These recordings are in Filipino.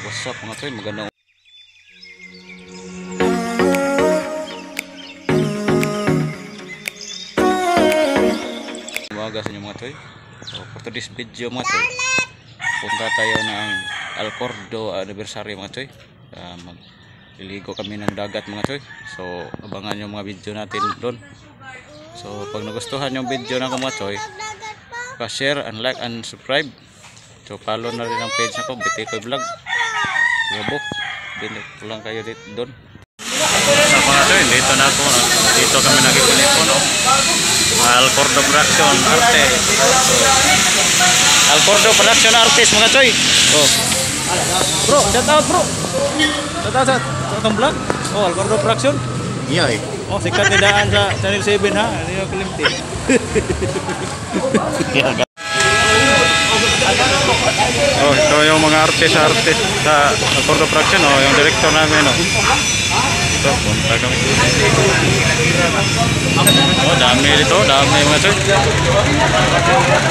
What's up mga choy, magandang umaga sa inyo mga choy. So for today's video mga choy, punta tayo ng Alcordo anniversary mga choy. Magliligo kami ng dagat mga choy. So abangan yung mga video natin doon. So pag nagustuhan yung video na ko mga choy, pa-share and like and subscribe. So follow na rin ang page na ko, BTK Vlog. Yabo, dinig ko lang kayo dito doon. Sa mga choy, dito na ako. Dito kami nagkulipo no. Alcordo Production Arte. So, Alcordo Production Artist mga choy. Oh. Bro, shout out bro. Shout out sa itong vlog. Oh, Alcordo Production. Iya eh. Oh, sikat nidaan sa Channel 7 ha. Ano yung kalimti? Oh, ito yung mga artist sa Alcordo Production. Oh, yung director namin. Oh. Ito, punta kami. Oh, dami dito. Dami mga choy.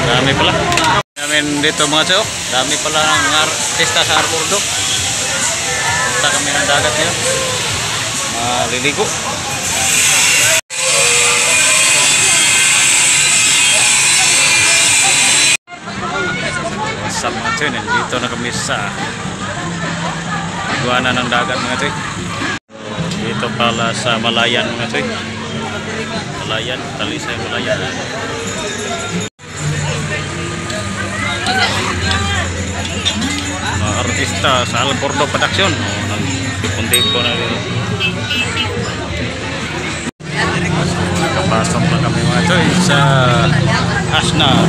Dami pala. Dami dito mga choy. Dami pala ng mga artista sa Alcordo. Punta kami ng dagat ngayon. Maliligo. Sa mga choy, dito na kami sa iguana ng dagat mga choy. Dito pala sa Malayan mga choy. Malayan, Talisay Malayan. Mga artista sa Alcordo Production. Nagtipon-tipon na rin. Nakapasok na kami mga choy sa Asna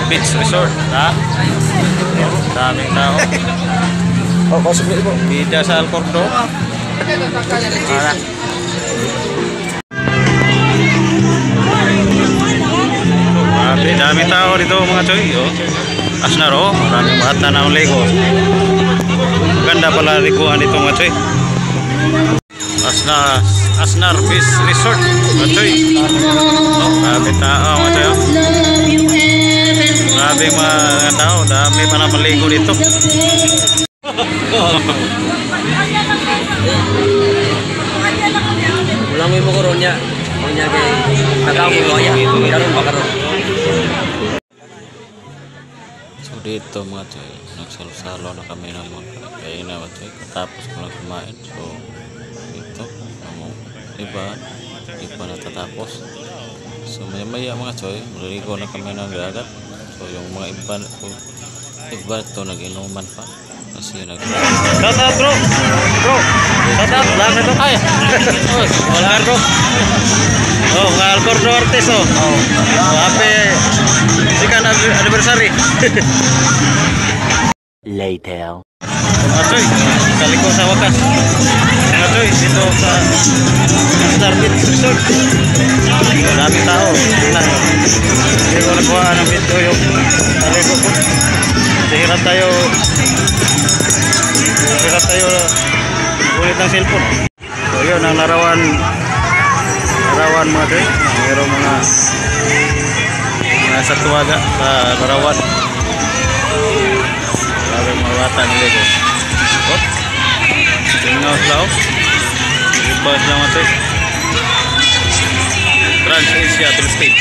Beach Resort. Ha? Daming tao. Oh, pasok na ibo. Bida sa Alcordo. Grabe, daming tao dito mga choy. Oh. Asnar oh, maraming bata na ang Lego. Maganda pala liguan dito mga choy. Asnar Beach Resort mga choy. Oh, grabe tao mga choy. Oh. Grabe mga tao, dami pa na maligo dito. Ulang mo koronya. Koronya kay nagaw mo ya. Karon ba karon? So dito mga choy, nagsalo-salo na kami ng mga kainan mga choy. Katapos ko lang kumain. So dito, iba natatapos. So maya-maya mga choy, maliligo na kami ng dagat. So yung mga iba ito nag-inuman pa. Kasi shout out bro! Bro! Shout out! Vlog na ito! Ay! Wala bro! Oh, mga Alcordo artist oh! Happy second anniversary! Later. Mga choy, kaliko sa wakas. Mga choy, dito sa Star Beach Resort. Maraming tao. Hindi ko nakuha ng video yung kaliko ko. Hirap tayo ulit ng cellphone. So yun ang larawan mga choy. Mayroong mga satuwaga sa larawan. Grabe mga bata ng Lego. Oh, tingnan mo sila oh. Iba sila mga choy. Trans-Asia Philippines.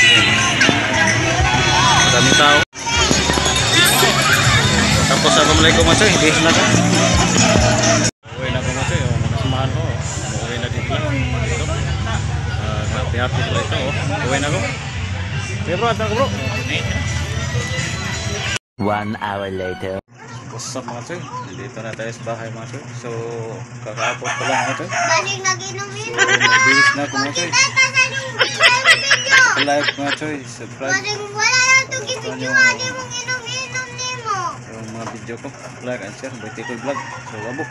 Maraming tao. Tapos assalamualaikum mga choy, hindi na ka. Uwi na ko mga choy, nakasamahan ko. Uwi na dito lang. Happy sila ito. Uwi na ko. Okay bro, at na ko bro. 1 hour later. What's up mga choy? Dito na tayo sa bahay mga choy. So, kakapot pa lang mga choy. Baling nag-inom-inom. So, nabilis na ako mga choy. Like mga choy, subscribe. Wala na ito gibidyo nga di mong inom-inom ni mo. Yung mga video ko, like and share, BTK Vlog. So, wabo.